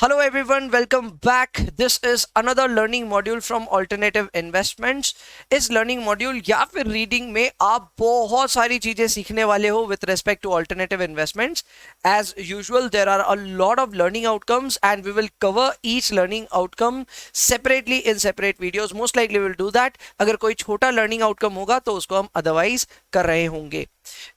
Hello everyone, welcome back. This is another learning module from Alternative Investments. इस learning module या फिर reading में आप बहुत सारी चीजें सीखने वाले हो with respect to alternative investments. As usual, there are a lot of learning outcomes and we will cover each learning outcome separately in separate videos. Most likely we will do that. अगर कोई छोटा learning outcome होगा तो उसको हम otherwise कर रहे होंगे.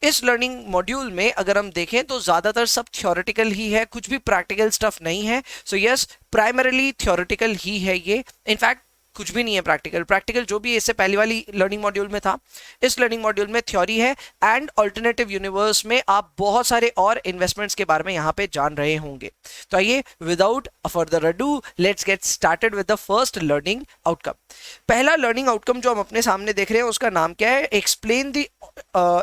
इस लर्निंग मॉड्यूल में अगर हम देखें तो ज्यादातर सब थ्योरेटिकल ही है, कुछ भी प्रैक्टिकल स्टफ नहीं है. सो यस, प्राइमरीली थ्योरेटिकल ही है ये. इनफैक्ट कुछ भी नहीं है प्रैक्टिकल. प्रैक्टिकल जो भी इससे पहली वाली लर्निंग मॉड्यूल में था, इस लर्निंग मॉड्यूल में थ्योरी है. एंड अल्टरनेटिव यूनिवर्स में आप बहुत सारे और इन्वेस्टमेंट्स के बारे में यहाँ पे जान रहे होंगे. तो आइए, without further ado, let's get started with the first learning outcome. पहला लर्निंग आउटकम जो हम अपने सामने देख रहे हैं उसका नाम क्या है? Explain the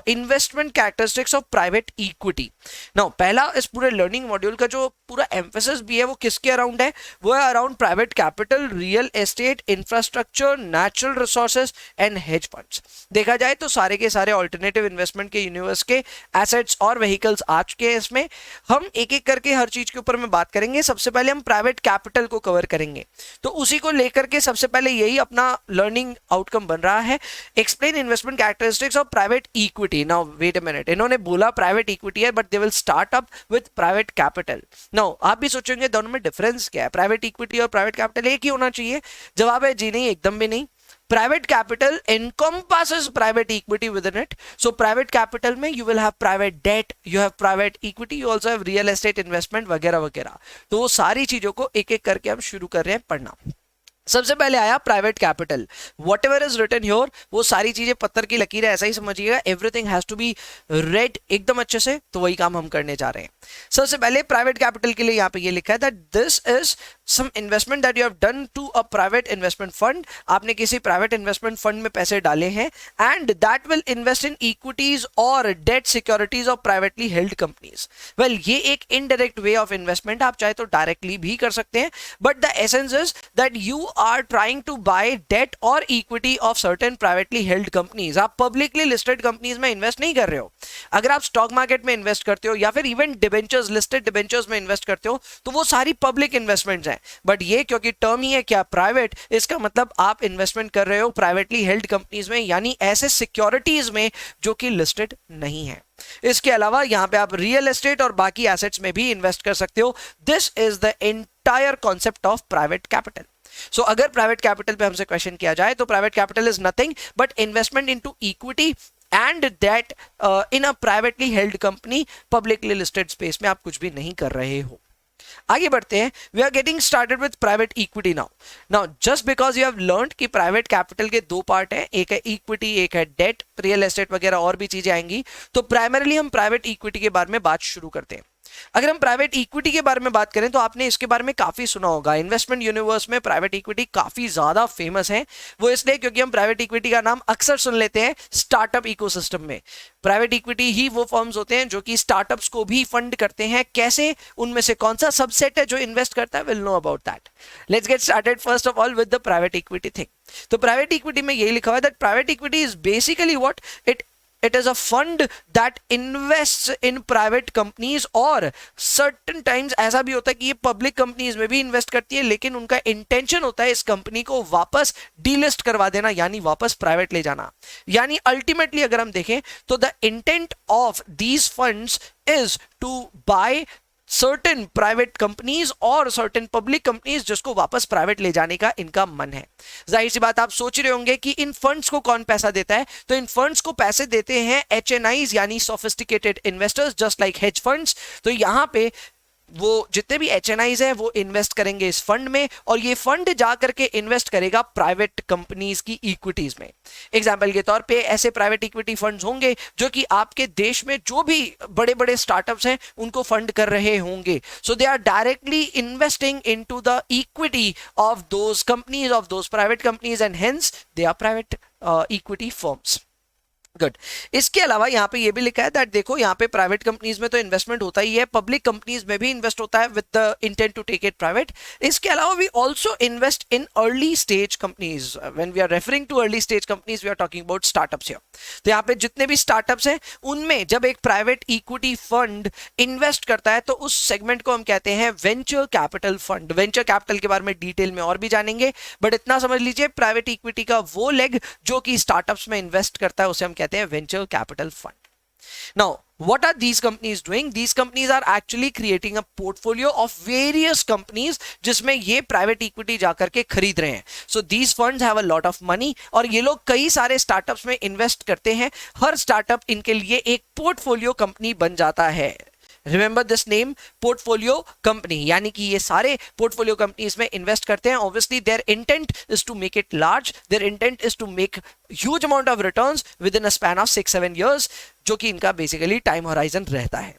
investment characteristics of private equity. Now पहला इस पूरे लर्निंग मॉड्यूल का जो पूरा एम्फेसिस भी है वो किसके अराउंड है? वो है around private capital, real estate, infrastructure, natural resources and hedge funds. देखा जाए तो सारे के सारे ऑल्टरनेटिव इन्वेस्टमेंट के यूनिवर्स के एसेट्स और व्हीकल्स आ चुके हैं. इसमें हम एक एक करके हर चीज के ऊपर में बात करेंगे. सबसे पहले हम प्राइवेट कैपिटल को कवर करेंगे, तो उसी को लेकर के सबसे पहले यही अपना लर्निंग आउटकम बन रहा है. Explain investment characteristics of private equity. Now wait a minute, इन्होंने बोला प्राइवेट इक्विटी है but they will start up with private capital. Now आप भी सोचेंगे दोनों में डिफरेंस क्या है? प्राइवेट इक्विटी और प्राइवेट कैपिटल एक ही होना चाहिए. जवाब है जी नहीं, एकदम भी नहीं. Private capital encompasses private equity within it. So private capital में you will have private debt, you have private equity, you also have real estate investment वगैरह वगैरह. तो वो सारी चीजों को एक एक करके हम शुरू कर रहे हैं पढ़ना. सबसे पहले आया private capital. Whatever is written here, वो सारी चीजें पत्थर की लकीर है, ऐसा ही समझिएगा. Everything has to be read एकदम अच्छे से. तो वही काम हम करने जा रहे हैं. सबसे पहले प्राइवेट कैपिटल के लिए यहाँ पे ये लिखा है that this is some investment that you have done to a private investment fund. आपने किसी प्राइवेट इन्वेस्टमेंट फंड में पैसे डाले हैं and that will invest in equities और debt securities of privately held companies. Well, ये एक इनडायरेक्ट वे ऑफ इन्वेस्टमेंट. आप चाहे तो डायरेक्टली भी कर सकते हैं, but the essence is that you are trying to buy debt or equity of certain privately held companies. आप publicly listed companies में invest नहीं कर रहे हो. अगर आप stock market में invest करते हो या फिर even debentures, listed debentures में invest करते हो, तो वो सारी public investments हैं. But ये क्योंकि term ही है क्या private, इसका मतलब आप investment कर रहे हो privately held companies में, यानी ऐसे securities में जो कि listed नहीं है. इसके अलावा यहां पे आप रियल एस्टेट और बाकी एसेट्स में भी इन्वेस्ट कर सकते हो. This is the entire concept of private capital. So अगर प्राइवेट कैपिटल पे हमसे क्वेश्चन किया जाए तो private capital is nothing but investment into equity and that in a privately held company. Publicly listed space में आप कुछ भी नहीं कर रहे हो. आगे बढ़ते हैं. We are getting started with private equity now just because you have learned कि प्राइवेट कैपिटल के दो पार्ट हैं, एक है इक्विटी, एक है डेट, रियल एस्टेट वगैरह और भी चीजें आएंगी. तो प्राइमरीली हम प्राइवेट इक्विटी के बारे में बात शुरू करते हैं. अगर हम प्राइवेट इक्विटी के बारे में बात करें तो आपने इसके बारे में काफी सुना होगा. इन्वेस्टमेंट यूनिवर्स में प्राइवेट इक्विटी काफी ज्यादा फेमस है. वो इसलिए क्योंकि हम प्राइवेट इक्विटी का नाम अक्सर सुन लेते हैं स्टार्टअप इकोसिस्टम में. प्राइवेट इक्विटी ही वो फर्म्स होते हैं जो कि स्टार्टअप्स को भी फंड करते हैं. कैसे, उनमें से कौन सा सबसेट है जो इन्वेस्ट करता है, will know about that. Let's get started first of all with the private equity thing. तो प्राइवेट इक्विटी में यही लिखा हुआ है that private equity is basically what it is a fund that invests in private companies. और certain times ऐसा भी होता है कि ये public companies में भी invest करती है, लेकिन उनका intention होता है इस कंपनी को वापस delist करवा देना, यानी वापस private ले जाना. यानी ultimately अगर हम देखें तो the intent of these funds is to buy certain private companies और सर्टेन पब्लिक कंपनीज जिसको वापस प्राइवेट ले जाने का इनका मन है. जाहिर सी बात, आप सोच रहे होंगे कि इन फंड्स को कौन पैसा देता है. तो इन फंड्स को पैसे देते हैं HNIs यानी sophisticated investors, just like hedge funds. तो यहां पे वो जितने भी HNIs हैं वो इन्वेस्ट करेंगे इस फंड में, और ये फंड जा करके इन्वेस्ट करेगा प्राइवेट कंपनीज की इक्विटीज में. एग्जांपल के तौर पे ऐसे प्राइवेट इक्विटी फंड्स होंगे जो कि आपके देश में जो भी बड़े बड़े स्टार्टअप्स हैं उनको फंड कर रहे होंगे. So they are directly investing into the equity of those companies, of those private companies, and hence they are private equity firms. Good. इसके अलावा यहाँ पे ये भी लिखा है दैट देखो यहाँ पे प्राइवेट कंपनीज में तो इन्वेस्टमेंट होता ही है, पब्लिक कंपनीज में भी इन्वेस्ट होता है with the intent to take it private. इसके अलावा we also invest in early stage companies. When we are referring to early stage companies we are talking about startups here. तो यहाँ पे जितने भी स्टार्टअप्स हैं उनमें जब एक प्राइवेट इक्विटी फंड इन्वेस्ट करता है तो उस सेगमेंट को हम कहते हैं venture capital fund. Venture capital के बारे में डिटेल में और भी जानेंगे, बट इतना समझ लीजिए प्राइवेट इक्विटी का वो लेग जो कि स्टार्टअप्स में इन्वेस्ट करता है उसे हम कहते हैं venture capital fund. Now, what are these companies doing? These companies are actually creating a portfolio of various companies जिसमें ये private equity जाकर के खरीद रहे हैं। So these funds have a lot of money और ये लोग कई सारे startups में invest करते हैं। हर startup इनके लिए एक portfolio company बन जाता है। Remember this name, portfolio company, यानी कि ये सारे पोर्टफोलियो कंपनीज में इन्वेस्ट करते हैं। Obviously their intent is to make it large, their intent is to make huge amount of returns within a span of 6-7 years, जो कि इनका बेसिकली टाइम होराइजन रहता है।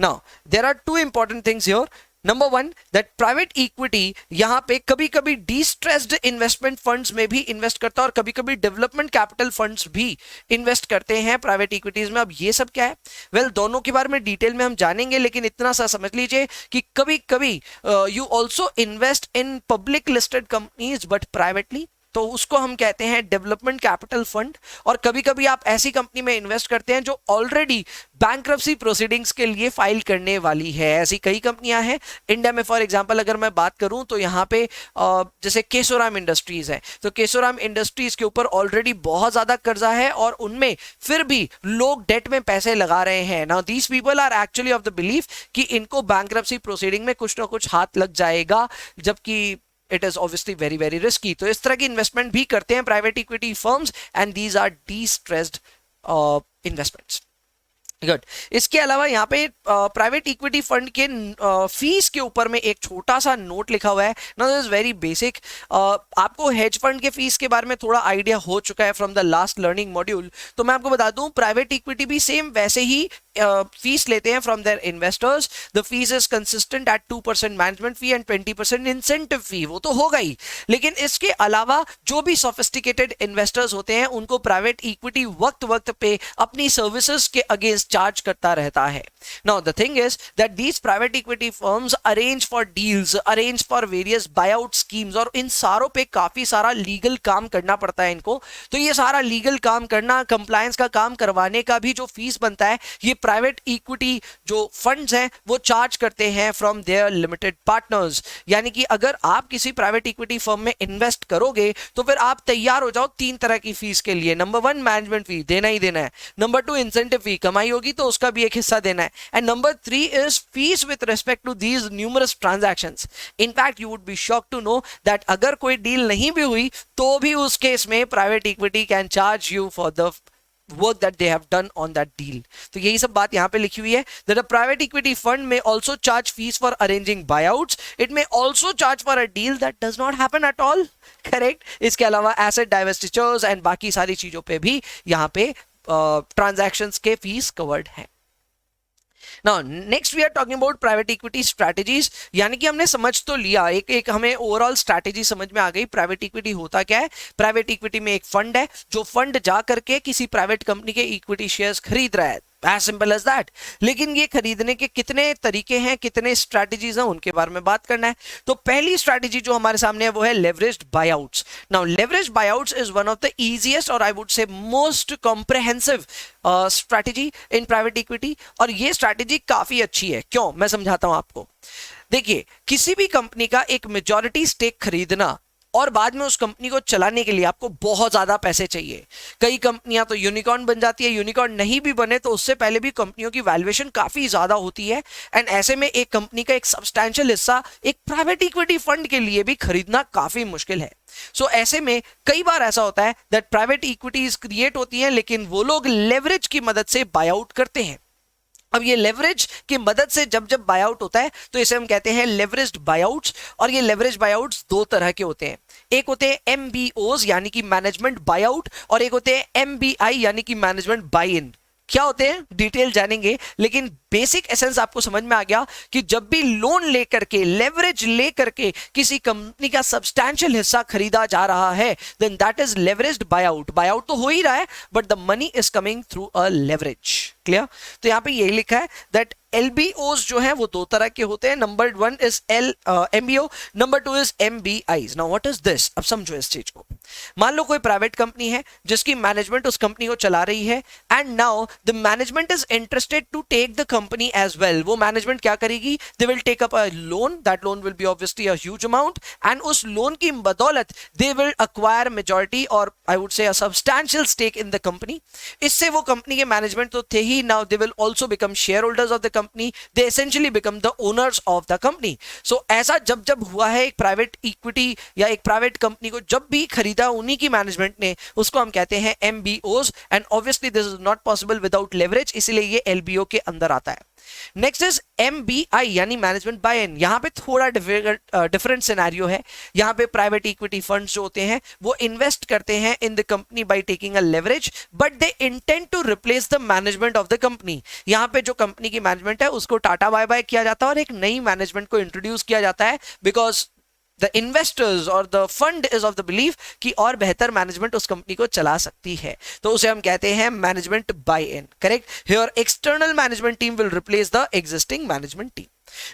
Now there are two important things here. Number one, that private equity यहाँ पे कभी कभी distressed investment funds में भी इन्वेस्ट करता है और कभी कभी डेवलपमेंट कैपिटल फंड्स भी इन्वेस्ट करते हैं प्राइवेट इक्विटीज में। अब ये सब क्या है? वेल, दोनों के बारे में डिटेल में हम जानेंगे, लेकिन इतना सा समझ लीजिए कि कभी कभी you also invest in public listed companies but privately, तो उसको हम कहते हैं डेवलपमेंट कैपिटल फंड। और कभी कभी आप ऐसी कंपनी में इन्वेस्ट करते हैं जो ऑलरेडी बैंक्रप्सी प्रोसीडिंग्स के लिए फाइल करने वाली है। ऐसी कई कंपनियां हैं इंडिया में। फॉर एग्जांपल अगर मैं बात करूं तो यहाँ पे जैसे केशोराम इंडस्ट्रीज है, तो केशोराम इंडस्ट्रीज के ऊपर ऑलरेडी बहुत ज्यादा कर्जा है और उनमें फिर भी लोग डेट में पैसे लगा रहे हैं। Now these people are actually of the belief कि इनको बैंक्रप्सी प्रोसीडिंग में कुछ ना कुछ हाथ लग जाएगा, जबकि it is obviously very very risky। तो इस तरह की इन्वेस्टमेंट भी करते हैं private equity firms and these are distressed investments. Good. इसके अलावा यहाँ पे प्राइवेट इक्विटी फंड के फीस के ऊपर में एक छोटा सा नोट लिखा हुआ है। Now this is very basic. आपको हेज फंड के फीस के बारे में थोड़ा आइडिया हो चुका है from the last learning module, तो मैं आपको बता दूं प्राइवेट इक्विटी भी सेम वैसे ही फीस लेते हैं from their investors. The fees is consistent at 2% management fee and 20% incentive fee. वो तो होगा ही, लेकिन इसके अलावा जो भी सोफिस्टिकेटेड इन्वेस्टर्स होते हैं उनको प्राइवेट इक्विटी वक्त वक्त पे अपनी सर्विसेज के अगेंस्ट चार्ज करता रहता है। Now the thing is that these private equity firms arrange for deals, arrange for various buyout schemes, और इन सारों पे काफी सारा लीगल काम करना पड़ता है इनको। तो ये सारा लीगल काम करना, कंप्लायंस का काम करवाने का भी जो फीस बनता है ये प्राइवेट इक्विटी जो फंड्स हैं वो चार्ज करते हैं फ्रॉम देयर लिमिटेड पार्टनर्स। यानी कि अगर आप किसी प्राइवेट इक्विटी फर्म में इन्वेस्ट करोगे तो फिर आप तैयार हो जाओ 3 तरह की फीस के लिए। नंबर 1, मैनेजमेंट फी देना ही देना है। नंबर 2, इंसेंटिव फी, कमाई होगी तो उसका भी एक हिस्सा देना है। And number 3 is fees with respect to these numerous transactions. In fact you would be shock to know that अगर कोई डील नहीं भी हुई तो भी उस केस में private equity can charge you for the work that they have done on that deal। तो यही सब बात यहाँ पे लिखी हुई है that a private equity fund may also charge fees for arranging buyouts, it may also charge for a deal that does not happen at all, correct। इसके अलावा asset divestitures and बाकी सारी चीजों पे भी यहाँ पे transactions के फीस covered है। Now next we are talking about private equity strategies। यानी कि हमने समझ तो लिया, एक हमें ओवरऑल स्ट्रैटेजी समझ में आ गई। प्राइवेट इक्विटी होता क्या है? प्राइवेट इक्विटी में एक फंड है जो फंड जा करके किसी प्राइवेट कंपनी के इक्विटी शेयर्स खरीद रहा है, as simple as that। लेकिन ये खरीदने के कितने तरीके हैं, कितने स्ट्रैटेजीज हैं, उनके बारे में बात करना है। तो पहली स्ट्रैटेजी जो हमारे सामने है वो है leveraged buyouts. Now leveraged buyouts is one of the easiest और I would say most comprehensive strategy in private equity, और ये स्ट्रैटेजी काफी अच्छी है। क्यों? मैं समझाता हूं आपको। देखिए, किसी भी कंपनी का एक मेजॉरिटी स्टेक खरीदना और बाद में उस कंपनी को चलाने के लिए आपको बहुत ज्यादा पैसे चाहिए। कई कंपनियां तो यूनिकॉर्न बन जाती है, यूनिकॉर्न नहीं भी बने तो उससे पहले भी कंपनियों की वैल्यूएशन काफी ज्यादा होती है। एंड ऐसे में एक कंपनी का एक सब्सटैंशियल हिस्सा एक प्राइवेट इक्विटी फंड के लिए भी खरीदना काफी मुश्किल है। सो ऐसे में कई बार ऐसा होता है दैट प्राइवेट इक्विटीज क्रिएट होती हैं, लेकिन वो लोग लेवरेज की मदद से बाय आउट करते हैं। अब ये लेवरेज की मदद से जब जब बायआउट होता है तो इसे हम कहते हैं लेवरेज्ड बायआउट्स। और ये लेवरेज बायआउट्स 2 तरह के होते हैं। एक होते हैं एमबीओज यानी कि मैनेजमेंट बायआउट, और एक होते हैं एमबीआई यानी कि मैनेजमेंट बाय इन। क्या होते हैं डिटेल जानेंगे, लेकिन बेसिक एसेंस आपको समझ में आ गया कि जब भी लोन लेकर के, लेवरेज लेकर के किसी कंपनी का सब्सटैंशियल हिस्सा खरीदा जा रहा है, then that is leveraged buy out. Buy out तो हो ही रहा है, but the money is coming through a leverage. Clear? तो यहां पे यही लिखा है दैट LBOs जो है वो दो तरह के होते हैं। Number 1 is MBO, number 2 is MBIs। Now what is this? अब समझो इस चीज को। मान लो कोई प्राइवेट कंपनी है जिसकी मैनेजमेंट उस कंपनी को चला रही है, and now the management is interested to take the company as well. वो मैनेजमेंट क्या करेगी? They will take up a loan, that loan will be obviously a huge amount, and उस लोन की बदौलत दे विल अक्वायर मेजॉरिटी और I would say a substantial stake in the company. इससे वो company के management तो थे ही, now they will also become shareholders of the company, they essentially become the owners of the company. So ऐसा जब जब हुआ है एक प्राइवेट इक्विटी या एक प्राइवेट कंपनी को जब भी खरीदा उन्हीं की मैनेजमेंट ने, उसको हम कहते हैं MBOs, and obviously this is not possible without leverage, इसीलिए ये LBO के अंदर आता है। नेक्स्ट इज MBI यानी मैनेजमेंट बाय इन। यहां पे थोड़ा डिफरेंट सिनेरियो है। यहां पे प्राइवेट इक्विटी फंड्स जो होते हैं वो इन्वेस्ट करते हैं in the company by taking a leverage, but they intend to replace the management of the company. यहां पे जो कंपनी की मैनेजमेंट है उसको टाटा बाय बाय किया जाता है और एक नई मैनेजमेंट को इंट्रोड्यूस किया जाता है, बिकॉज द इन्वेस्टर्स और the fund is of the believe कि और बेहतर मैनेजमेंट उस कंपनी को चला सकती है, तो उसे हम कहते हैं management by in. Correct? Here external management team will replace the existing management team.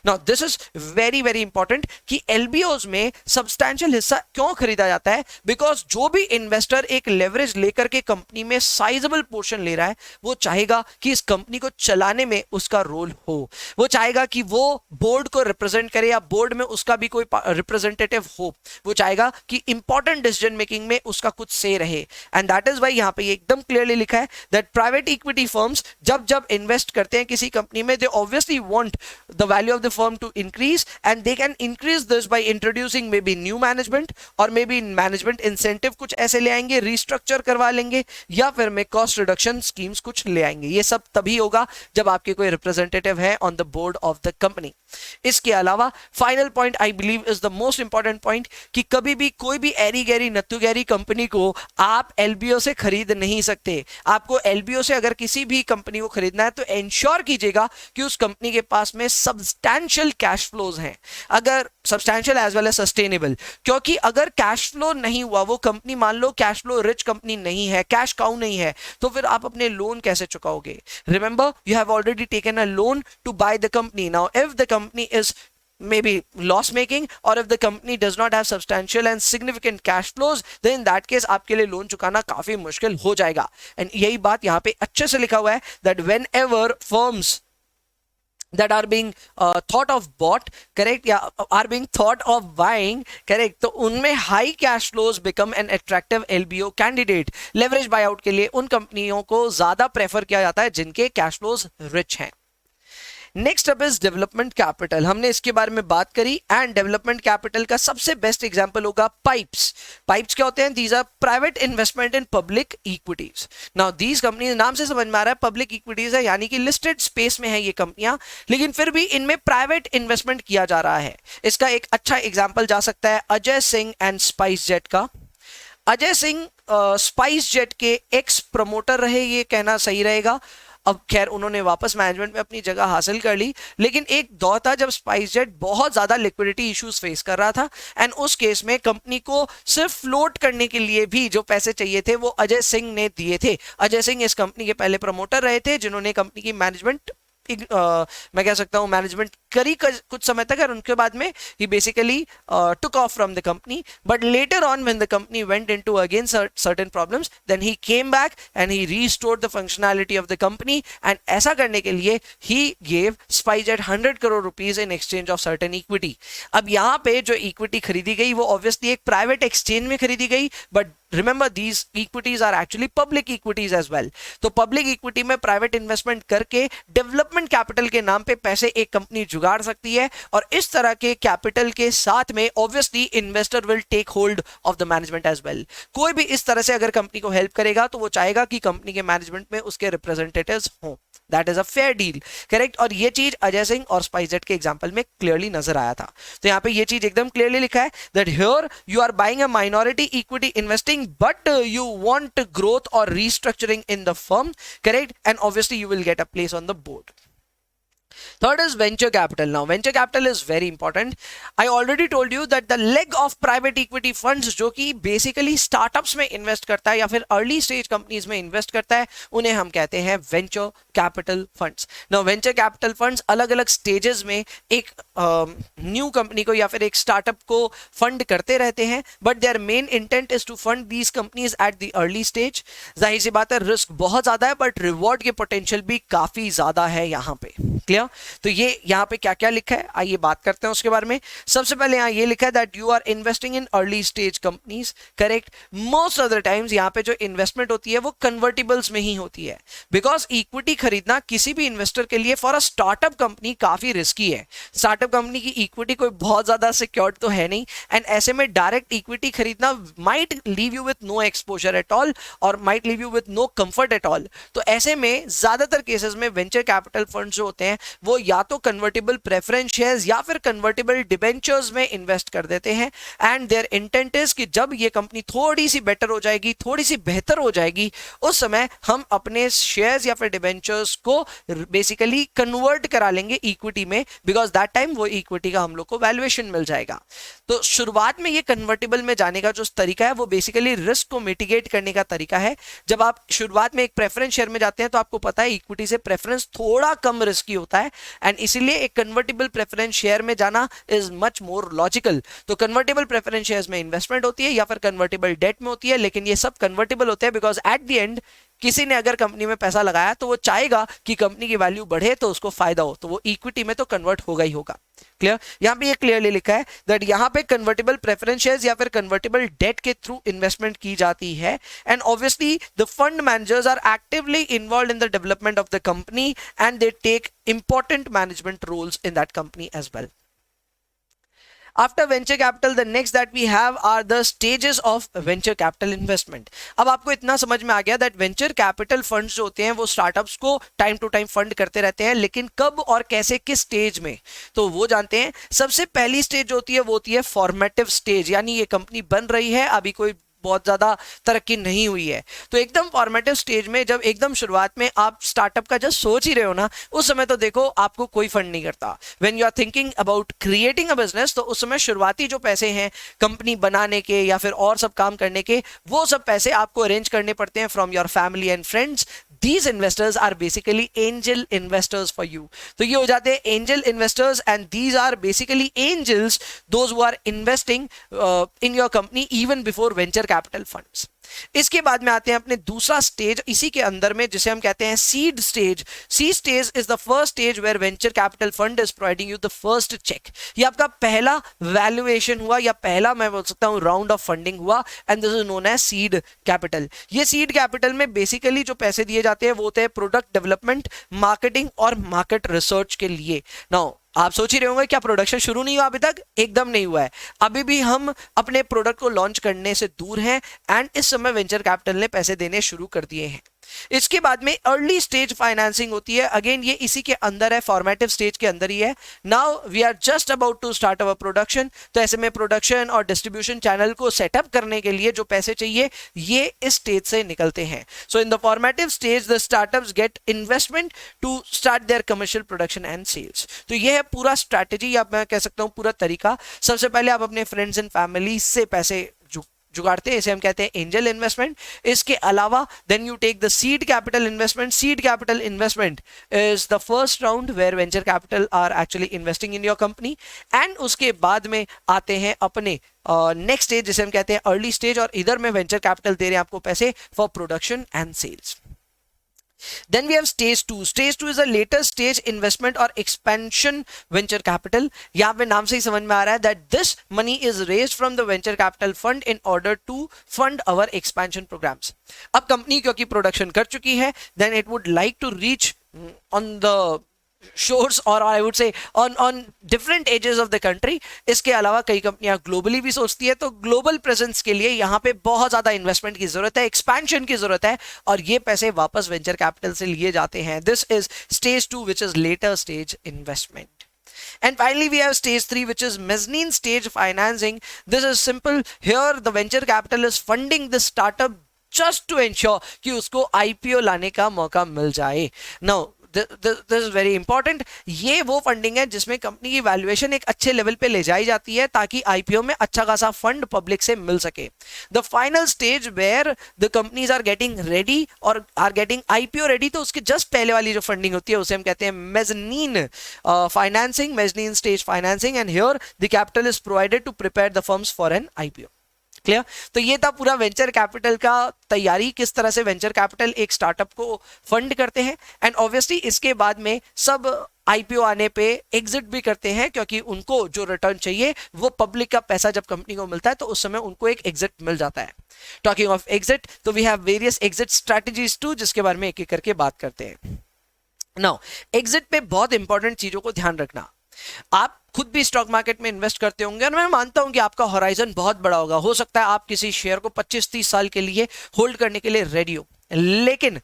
Now this is very very important कि LBOs में सब्सटैंशियल हिस्सा क्यों खरीदा जाता है, बिकॉज जो भी इन्वेस्टर एक लेवरेज लेकर के कंपनी में साइजेबल पोर्शन ले रहा है, वो चाहेगा कि इस कंपनी को चलाने में उसका रोल हो, वो चाहेगा कि वो बोर्ड को रिप्रेजेंट करे या बोर्ड में उसका भी कोई रिप्रेजेंटेटिव हो, वो चाहेगा कि इंपॉर्टेंट डिसीजन मेकिंग में उसका कुछ से रहे। एंड दैट इज वाई यहां पे एकदम क्लियरली लिखा है दैट प्राइवेट इक्विटी फर्म्स जब जब इन्वेस्ट करते हैं किसी कंपनी में, दे obviously want the value of the firm to increase, and they can increase this by introducing maybe new management or maybe management incentive कुछ ऐसे ले आएंगे, restructure करवा लेंगे, या फिर में cost reduction schemes कुछ ले आएंगे। ये सब तभी होगा जब आपके कोई representative है on the board of the company। इसके अलावा final point I believe is the most important point कि कभी भी कोई भी एरी गैरी नत्थु गैरी कंपनी को आप LBO से खरीद नहीं सकते। आपको LBO से अगर किसी भी कंपनी को खरीदना है तो इंश्योर कीजिएगा कि उस कंपनी के पास में सब्सटैंशियल कैश फ्लोज हैं, अगर substantial as well as sustainable. क्योंकि अगर कैश फ्लो नहीं हुआ, वो कंपनी मान लो कैश फ्लो रिच कंपनी नहीं है, कैश काउ नहीं है, तो फिर आप अपने लोन कैसे चुकाओगे? Remember, you have already taken a loan to buy the company. Now if the company is maybe loss making, or if the company does not have substantial and significant cash flows, then in that case आपके लिए loan चुकाना काफी मुश्किल हो जाएगा। And यही बात यहाँ पे अच्छे से लिखा हुआ है that whenever firms that are being thought of bought, correct, या are being thought of buying, correct, तो उनमें high cash flows become an attractive LBO candidate। leverage buyout के लिए उन कंपनियों को ज्यादा प्रेफर किया जाता है जिनके cash flows rich हैं। Next up is development capital. हमने इसके बारे में बात करी, एंड डेवलपमेंट कैपिटल का सबसे बेस्ट एग्जांपल होगा पाइप्स। पाइप्स क्या होते हैं? These are private investment in public equities. Now these companies, नाम से समझ में आ रहा है पब्लिक इक्विटीज है, यानी कि लिस्टेड स्पेस में है ये कंपनियां, लेकिन फिर भी इनमें प्राइवेट इन्वेस्टमेंट किया जा रहा है। इसका एक अच्छा एग्जाम्पल जा सकता है Ajay Singh and spice jet का। अजय सिंह स्पाइस जेट के एक्स प्रमोटर रहे, ये कहना सही रहेगा। अब खैर उन्होंने वापस मैनेजमेंट में अपनी जगह हासिल कर ली, लेकिन एक दौर था जब स्पाइस जेट बहुत ज्यादा लिक्विडिटी इश्यूज फेस कर रहा था, एंड उस केस में कंपनी को सिर्फ फ्लोट करने के लिए भी जो पैसे चाहिए थे वो अजय सिंह ने दिए थे। अजय सिंह इस कंपनी के पहले प्रमोटर रहे थे, जिन्होंने कंपनी की मैनेजमेंट मैं कह सकता हूं मैनेजमेंट करी कुछ समय तक, और उनके बाद में ही basically took off from the company, but later on when the company went into again certain problems, then he came back and he restored the functionality of the company, and ऐसा करने के लिए he gave SpiceJet 100 crore rupees in exchange of certain equity। अब यहाँ पे जो equity खरीदी गई वो ऑब्वियसली एक प्राइवेट एक्सचेंज में खरीदी गई, but remember these equities are actually public equities as well। तो पब्लिक इक्विटी में प्राइवेट इन्वेस्टमेंट करके डेवलपमेंट कैपिटल के नाम पे पैसे एक कंपनी जुगाड़ जुगाड़ सकती है, और इस तरह के कैपिटल के साथ में obviously investor will take hold of the management as well. कोई भी इस तरह से अगर कंपनी को हेल्प करेगा तो वो चाहेगा कि कंपनी के मैनेजमेंट में उसके रिप्रेजेंटेटिव्स हों। That is a fair deal, correct. और ये चीज अजय सिंह और स्पाइसजेट के एग्जांपल में क्लियरली नजर आया था। तो यहाँ पे ये चीज एकदम क्लियरली लिखा है that here you are buying a minority equity investing but you want growth और restructuring in the firm, correct, and obviously you will get a place on the board. Third is venture capital. Now venture capital is very important. I already told you that the leg of private equity funds जो कि basically startups में invest करता है या फिर early stage companies में invest करता है, उन्हें हम कहते हैं venture capital funds. Now venture capital funds अलग अलग stages में एक new company को या फिर एक startup को fund करते रहते हैं, but their main intent is to fund these companies at the early stage. जाहिर सी बात है risk बहुत ज़्यादा है but reward के potential भी काफ़ी ज़्यादा है यहाँ पे, clear? तो ये यहाँ पे क्या क्या लिखा है आइए बात करते हैं उसके बारे में। सबसे पहले यहाँ ये लिखा है that you are investing in early stage companies, correct. Most of the times यहाँ पे जो इन्वेस्टमेंट होती है वो कन्वर्टिबल्स में ही होती है, बिकॉज इक्विटी खरीदना किसी भी इन्वेस्टर के लिए फॉर अ स्टार्टअप कंपनी काफी रिस्की है। स्टार्टअप कंपनी की इक्विटी कोई बहुत ज्यादा सिक्योर्ड तो है नहीं, एंड ऐसे में डायरेक्ट इक्विटी खरीदना might leave you with no exposure at all और might leave you with no comfort at all. तो ऐसे में ज्यादातर केसेस में वेंचर कैपिटल फंड जो होते हैं वो या तो कन्वर्टेबल प्रेफरेंस शेयर्स या फिर कन्वर्टेबल डिबेंचर्स में इन्वेस्ट कर देते हैं, एंड देयर इंटेंट इज कि जब ये कंपनी थोड़ी सी बेटर हो जाएगी, थोड़ी सी बेहतर हो जाएगी, उस समय हम अपने शेयर्स या फिर डिबेंचर्स को बेसिकली कन्वर्ट करा लेंगे इक्विटी में, बिकॉज दैट टाइम वो इक्विटी का हम लोग को वैल्यूएशन मिल जाएगा। तो शुरुआत में ये कन्वर्टेबल में जाने का जो तरीका है वो बेसिकली रिस्क को मिटिगेट करने का तरीका है। जब आप शुरुआत में एक प्रेफरेंस शेयर में जाते हैं तो आपको पता है इक्विटी से प्रेफरेंस थोड़ा कम रिस्की होता है, एंड इसीलिए एक कन्वर्टेबल प्रेफरेंस शेयर में जाना इज मच मोर लॉजिकल। तो कन्वर्टेबल प्रेफरेंस शेयर्स में इन्वेस्टमेंट होती है या फिर कन्वर्टेबल डेट में होती है, लेकिन ये सब कन्वर्टेबल होते हैं बिकॉज एट द एंड किसी ने अगर कंपनी में पैसा लगाया तो वो चाहेगा कि कंपनी की वैल्यू बढ़े तो उसको फायदा हो, तो वो इक्विटी में तो कन्वर्ट होगा ही होगा। क्लियर? यहां पे ये क्लियरली लिखा है दैट यहां पे कन्वर्टेबल प्रेफरेंस शेयर्स या फिर कन्वर्टेबल डेट के थ्रू इन्वेस्टमेंट की जाती है, and obviously the fund managers are actively involved in the development of the company and they take important management roles in that company as well. After venture capital, the next that we have are the stages of venture capital investment. अब आपको इतना समझ में आ गया that venture capital funds जो होते हैं वो startups को time to time fund करते रहते हैं, लेकिन कब और कैसे किस स्टेज में तो वो जानते हैं। सबसे पहली स्टेज होती है वो होती है फॉर्मेटिव स्टेज, यानी ये कंपनी बन रही है, अभी कोई बहुत ज्यादा तरक्की नहीं हुई है। तो एकदम फॉर्मेटिव स्टेज में जब एकदम शुरुआत में आप स्टार्टअप का जस्ट सोच ही रहे हो ना, उस समय तो देखो आपको कोई फंड नहीं करता। When you are thinking about creating a business, तो उस समय शुरुआती जो पैसे हैं कंपनी बनाने के या फिर और सब काम करने के, वो सब पैसे आपको अरेंज करने पड़ते हैं from your family and friends. These investors are basically angel investors for you. तो ये हो जाते हैं angel investors, and these are basically angels, those who are investing in your company even before venture capital funds. इसके बाद में आते हैं अपने दूसरा स्टेज इसी के अंदर में, जिसे हम कहते हैं seed stage. Seed stage is the first stage where venture capital fund is providing you the first check. ये आपका पहला वैल्यूएशन हुआ या पहला मैं बोल सकता हूं राउंड ऑफ फंडिंग हुआ, and this is known as seed capital. ये सीड कैपिटल में बेसिकली जो पैसे दिए जाते हैं वो होते हैं प्रोडक्ट डेवलपमेंट, मार्केटिंग और मार्केट रिसर्च के लिए। नाउ आप सोच ही रहे होंगे क्या प्रोडक्शन शुरू नहीं हुआ अभी तक? एकदम नहीं हुआ है, अभी भी हम अपने प्रोडक्ट को लॉन्च करने से दूर हैं, एंड इस समय वेंचर कैपिटल ने पैसे देने शुरू कर दिए हैं। इसके बाद में अर्ली स्टेज फाइनेंसिंग होती है, अगेन ये इसी के अंदर है, फॉर्मेटिव स्टेज के अंदर ही है। Now we are just about to start our production, तो ऐसे में प्रोडक्शन और डिस्ट्रीब्यूशन चैनल को सेटअप करने के लिए जो पैसे चाहिए ये इस स्टेज से निकलते हैं। So in the formative stage the startups get investment to start their commercial production and sales. तो ये है पूरा स्ट्रैटेजी, या मैं कह सकता हूं पूरा तरीका। सबसे पहले आप अपने फ्रेंड्स एंड फैमिली से पैसे जुगाड़ते हैं, इसे हम कहते हैं एंजल इन्वेस्टमेंट। इसके अलावा then you take the seed capital investment. Seed capital investment is the first round where venture capital are actually investing in your company, and उसके बाद में आते हैं अपने नेक्स्ट स्टेज जिसे हम कहते हैं अर्ली स्टेज, और इधर में वेंचर कैपिटल दे रहे हैं आपको पैसे for production and sales. Then we have stage 2. Stage 2 is a later stage investment or expansion venture capital. यहाँ पे नाम से ही समझ में आ रहा है that this money is raised from the venture capital fund in order to fund our expansion programs. अब company क्योंकि प्रोडक्शन कर चुकी है, then it would like to reach on the shores और I would say on different edges of the country. इसके अलावा कई कंपनियां ग्लोबली भी सोचती है, तो ग्लोबल प्रेजेंस के लिए यहाँ पे बहुत ज्यादा इन्वेस्टमेंट की जरूरत है, एक्सपेंशन की जरूरत है, और ये पैसे वापस वेंचर कैपिटल से लिए जाते हैं। This is stage 2 which is later stage investment. And finally, we have stage 3, which is mezzanine stage financing. This is simple. Here, the venture capital is funding the startup just to ensure कि उसको IPO लाने का मौका मिल जाए. Now, this is very important. ये वो funding है जिसमें कंपनी की वैल्यूएशन एक अच्छे लेवल पे ले जाई जाती है ताकि आईपीओ में अच्छा खासा फंड पब्लिक से मिल सके. The final stage where the companies are getting ready और आर गेटिंग आईपीओ रेडी, तो उसके जस्ट पहले वाली जो फंडिंग होती है उसे हम कहते हैं mezzanine financing, mezzanine stage financing. And here the capital is provided to prepare the firms for an IPO. Clear? तो ये था पूरा वेंचर कैपिटल का तैयारी, किस तरह से वेंचर कैपिटल एक स्टार्टअप को फंड करते हैं. एंड ऑब्वियसली इसके बाद में सब आईपीओ आने पे एग्जिट भी करते हैं, क्योंकि उनको जो रिटर्न चाहिए वो पब्लिक का पैसा जब कंपनी को मिलता है तो उस समय उनको एक एग्जिट मिल जाता है. टॉकिंग ऑफ एग्जिट, तो we have various exit strategies too, जिसके बारे में एक एक करके बात करते हैं. नाउ एग्जिट पे बहुत इंपॉर्टेंट चीजों को ध्यान रखना. आप खुद भी स्टॉक मार्केट में इन्वेस्ट करते होंगे और मैं मानता हूं कि आपका होराइजन बहुत बड़ा होगा. हो सकता है आप किसी शेयर को 25-30 साल के लिए होल्ड करने के लिए रेडी हो, लेकिन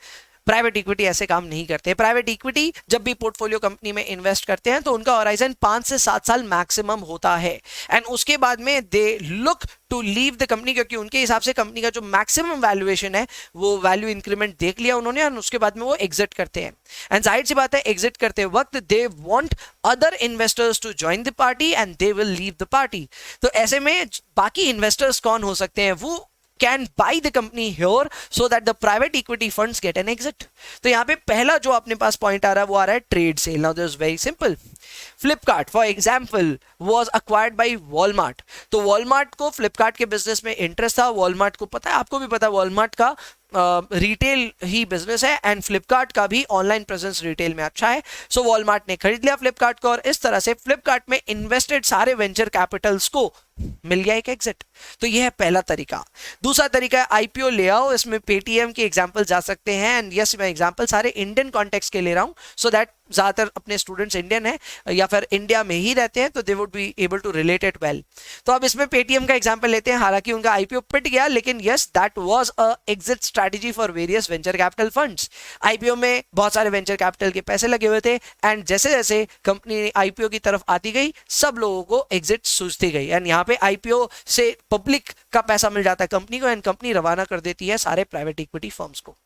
प्राइवेट इक्विटी ऐसे काम नहीं करते. प्राइवेट इक्विटी जब भी पोर्टफोलियो कंपनी में इन्वेस्ट करते हैं तो उनका होराइजन 5 से 7 साल मैक्सिमम होता है. एंड उसके बाद में they look to leave the company, क्योंकि उनके हिसाब से कंपनी का जो मैक्सिमम वैल्यूएशन है वो वैल्यू इंक्रीमेंट देख लिया उन्होंने, और उसके बाद में वो एग्जिट करते हैं. एंड जाहिर सी बात है एग्जिट करते वक्त they want other investors to join the party and they will leave the party. तो ऐसे में बाकी इन्वेस्टर्स कौन हो सकते हैं? वो can buy the company here so that the private equity funds get an exit. तो यहाँ पे पहला जो अपने पास पॉइंट आ रहा है वो आ रहा है trade sale. Now this is very simple. Flipkart for example was acquired by Walmart. तो वॉलमार्ट को फ्लिपकार्ट के बिजनेस में इंटरेस्ट था. वॉलमार्ट को पता है, आपको भी पता है, वॉलमार्ट का रिटेल ही बिजनेस है एंड फ्लिपकार्ट का भी ऑनलाइन प्रेजेंस रिटेल में अच्छा है. सो वॉलमार्ट ने खरीद लिया फ्लिपकार्ट को, और इस तरह से फ्लिपकार्ट में इन्वेस्टेड सारे वेंचर कैपिटल्स को मिल गया एक एग्जिट. तो यह है पहला तरीका. दूसरा तरीका है आईपीओ ले आओ. इसमें पेटीएम के एग्जांपल जा सकते हैं. एंड यस, मैं एग्जांपल सारे इंडियन कॉन्टेक्स्ट के ले रहा हूं सो दैट ज्यादातर अपने स्टूडेंट्स इंडियन है या फिर इंडिया में ही रहते हैं, तो they would be able to relate it well. तो अब इसमें पेटीएम का एग्जांपल लेते हैं. हालांकि उनका आईपीओ पिट गया, लेकिन yes that was a exit strategy for various venture capital funds. IPO में बहुत सारे वेंचर कैपिटल के पैसे लगे हुए थे एंड जैसे जैसे कंपनी आईपीओ की तरफ आती गई सब लोगों को एग्जिट सूझती गई. एंड यहाँ पे आईपीओ से पब्लिक का पैसा मिल जाता है कंपनी को, एंड कंपनी रवाना कर देती है सारे प्राइवेट इक्विटी फर्म्स को.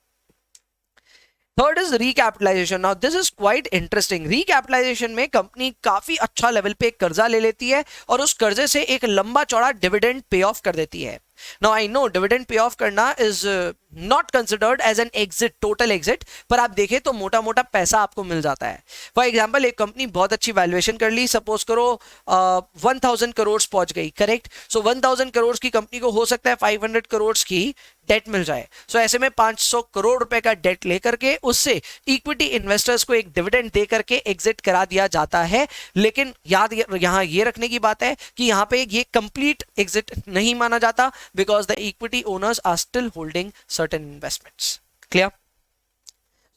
Third is recapitalisation. Now this is quite interesting. Recapitalisation में कंपनी काफी अच्छा लेवल पे कर्जा ले लेती है और उस कर्जे से एक लंबा चौड़ा डिविडेंड पे ऑफ कर देती है. Now I know dividend pay of करना is not considered as an exit, total exit, पर आप देखें तो मोटा मोटा पैसा आपको मिल जाता है. फॉर एग्जाम्पल एक कंपनी बहुत अच्छी वैल्यूएशन कर ली, सपोज करो 1000 करोड़ पहुंच गई, करेक्ट. सो 1000 करोड़ की कंपनी को हो सकता है 500 करोड़ की डेट मिल जाए. सो ऐसे में 500 करोड़ रुपए का डेट लेकर के उससे इक्विटी इन्वेस्टर्स को एक डिविडेंड दे करके एग्जिट करा दिया जाता है. लेकिन याद यहाँ ये रखने की बात है कि यहाँ पे ये कंप्लीट एग्जिट नहीं माना जाता, because the equity owners are still holding certain investments. Clear?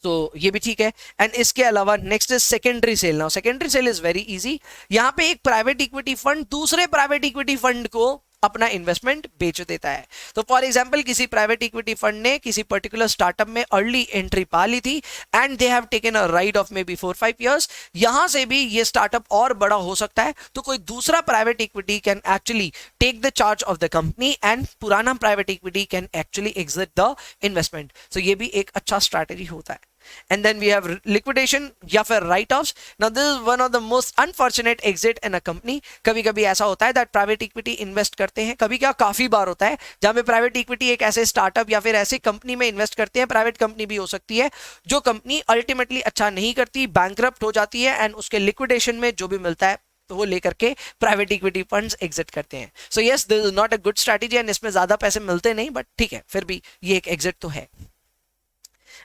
तो ये भी ठीक है. एंड इसके अलावा next is secondary sale. Now secondary sale is very easy. यहाँ पे एक प्राइवेट इक्विटी फंड दूसरे प्राइवेट इक्विटी फंड को अपना इन्वेस्टमेंट बेच देता है. तो फॉर एग्जांपल किसी प्राइवेट इक्विटी फंड ने किसी पर्टिकुलर स्टार्टअप में अर्ली एंट्री पा ली थी and they have taken a ride of maybe 4-5 years. यहां से भी ये स्टार्टअप और बड़ा हो सकता है, तो कोई दूसरा private equity can actually take the charge of the company and पुराना private equity can actually exit the investment. तो ये भी एक अच्छा स्ट्रैटेजी होता है. And then we have liquidation या फिर write-offs. Now this is one of the most unfortunate exit in a company. कभी कभी ऐसा होता है that private equity invest करते हैं, कभी क्या काफी बार होता है जहां पे private equity एक ऐसे स्टार्टअप या फिर ऐसे कंपनी में इन्वेस्ट करते हैं, प्राइवेट कंपनी भी हो सकती है, जो कंपनी अल्टीमेटली अच्छा नहीं करती, बैंकरप्ट हो जाती है एंड उसके लिक्विडेशन में जो भी मिलता है तो वो लेकर के प्राइवेट इक्विटी फंड्स एग्जिट करते हैं. So yes, this is not a good strategy and इसमें ज्यादा पैसे मिलते नहीं, बट ठीक है, फिर भी ये एक एग्जिट तो है.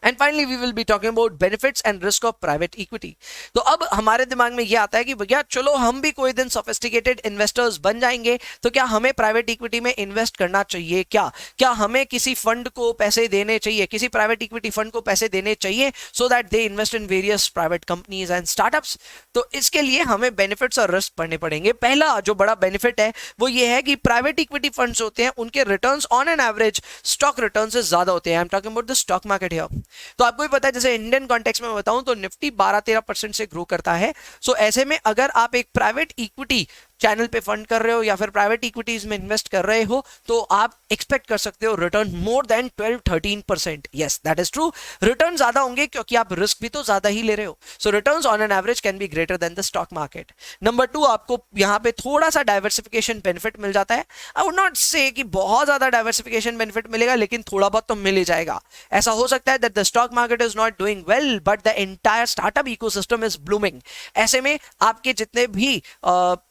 And finally we will be talking about benefits and risk of private equity. तो अब हमारे दिमाग में ये आता है कि भैया चलो हम भी कोई दिन सोफिस्टिकेटेड इन्वेस्टर्स बन जाएंगे, तो क्या हमें प्राइवेट इक्विटी में इन्वेस्ट करना चाहिए? क्या हमें किसी फंड को पैसे देने चाहिए, किसी प्राइवेट इक्विटी फंड को पैसे देने चाहिए so that they invest in various private companies and startups? तो इसके लिए हमें बेनिफिट्स और रिस्क पढ़ने पड़ेंगे। पहला जो बड़ा बेनिफिट है वो ये है कि प्राइवेट इक्विटी फंड्स होते हैं उनके returns on an average stock return से ज्यादा होते हैं। I am talking about the stock market here. तो आपको भी पता है, जैसे इंडियन कॉन्टेक्स्ट में बताऊं तो निफ्टी 12-13% से ग्रो करता है। सो ऐसे में अगर आप एक प्राइवेट इक्विटी चैनल पे फंड कर रहे हो या फिर प्राइवेट इक्विटीज में इन्वेस्ट कर रहे हो, तो आप एक्सपेक्ट कर सकते हो return more than 12-13%। Yes, that is true. Return ज्यादा होंगे क्योंकि आप रिस्क भी तो ज्यादा ही ले रहे हो। So returns on an average can be greater than the stock market. Number 2, आपको यहाँ पे थोड़ा सा डाइवर्सिफिकेशन बेनिफिट मिल जाता है। आई वुड नॉट से कि बहुत ज्यादा डाइवर्सिफिकेशन बेनिफिट मिलेगा, लेकिन थोड़ा बहुत तो मिल ही जाएगा। ऐसा हो सकता है that the stock market is not doing well but the entire startup ecosystem is blooming. ऐसे में आपके जितने भी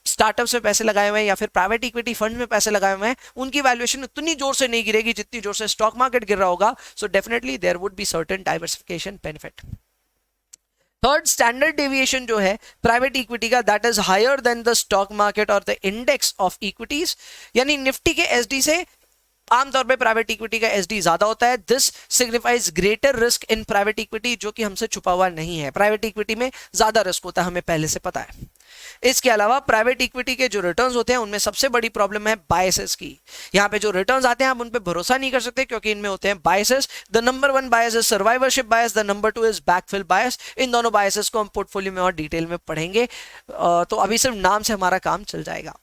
स्टार्टअप्स में पैसे लगाए हुए हैं या फिर प्राइवेट इक्विटी फंड में पैसे लगाए हुए हैं, उनकी वैल्यूएशन उतनी जोर से नहीं गिरेगी जितनी जोर से स्टॉक मार्केट गिर रहा होगा। So definitely there would be certain diversification benefit. Third, standard deviation जो है प्राइवेट इक्विटी का, that is higher than the stock market और द इंडेक्स ऑफ इक्विटीज। यानी निफ्टी के एसडी से आमतौर पे प्राइवेट इक्विटी का एसडी ज्यादा होता है। This signifies greater risk in private equity, जो कि हमसे छुपा हुआ नहीं है। प्राइवेट इक्विटी में ज्यादा रिस्क होता है, हमें पहले से पता है। इसके अलावा प्राइवेट इक्विटी के जो रिटर्न्स होते हैं उनमें सबसे बड़ी प्रॉब्लम है बायसेस की। यहाँ पे जो रिटर्न्स आते हैं आप उन पे भरोसा नहीं कर सकते क्योंकि इनमें होते हैं biases. The number 1 bias is survivorship bias, the number 2 is backfill bias. इन दोनों बायसेस को हम पोर्टफोलियो में और डिटेल में पढ़ेंगे, तो अभी सिर्फ नाम से हमारा काम चल जाएगा।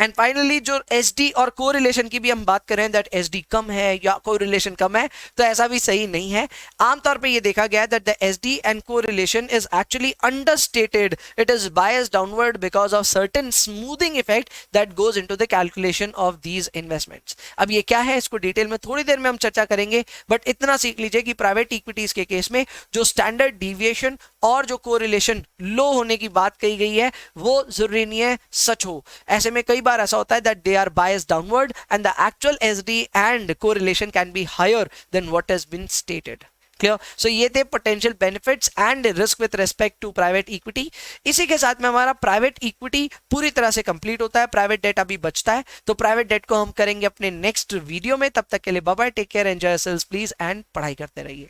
एंड फाइनली जो एसडी और कोरिलेशन की भी हम बात करें, दैट एसडी कम है या कोरिलेशन कम है, तो ऐसा भी सही नहीं है। आमतौर पे ये देखा गया that the SD and correlation is actually understated. It is biased downward because of certain smoothing effect that goes into the calculation of these investments. अब ये क्या है, इसको डिटेल में थोड़ी देर में हम चर्चा करेंगे, बट इतना सीख लीजिए कि प्राइवेट इक्विटीज के केस में जो स्टैंडर्ड डिविएशन और जो कोरिलेशन लो होने की बात कही गई है वो जरूरी नहीं है सच हो। ऐसे में कई बार ऐसा होता है that they are biased downward and the actual SD and correlation can be higher than what has been stated. Clear? So ये थे potential benefits and risk with respect to private equity. इसी के साथ में हमारा प्राइवेट इक्विटी पूरी तरह से कंप्लीट होता है, प्राइवेट डेट अभी बचता है। तो प्राइवेट डेट को हम करेंगे अपने नेक्स्ट वीडियो में। तब तक के लिए bye bye, take care, enjoy yourselves please and पढ़ाई करते रहिए।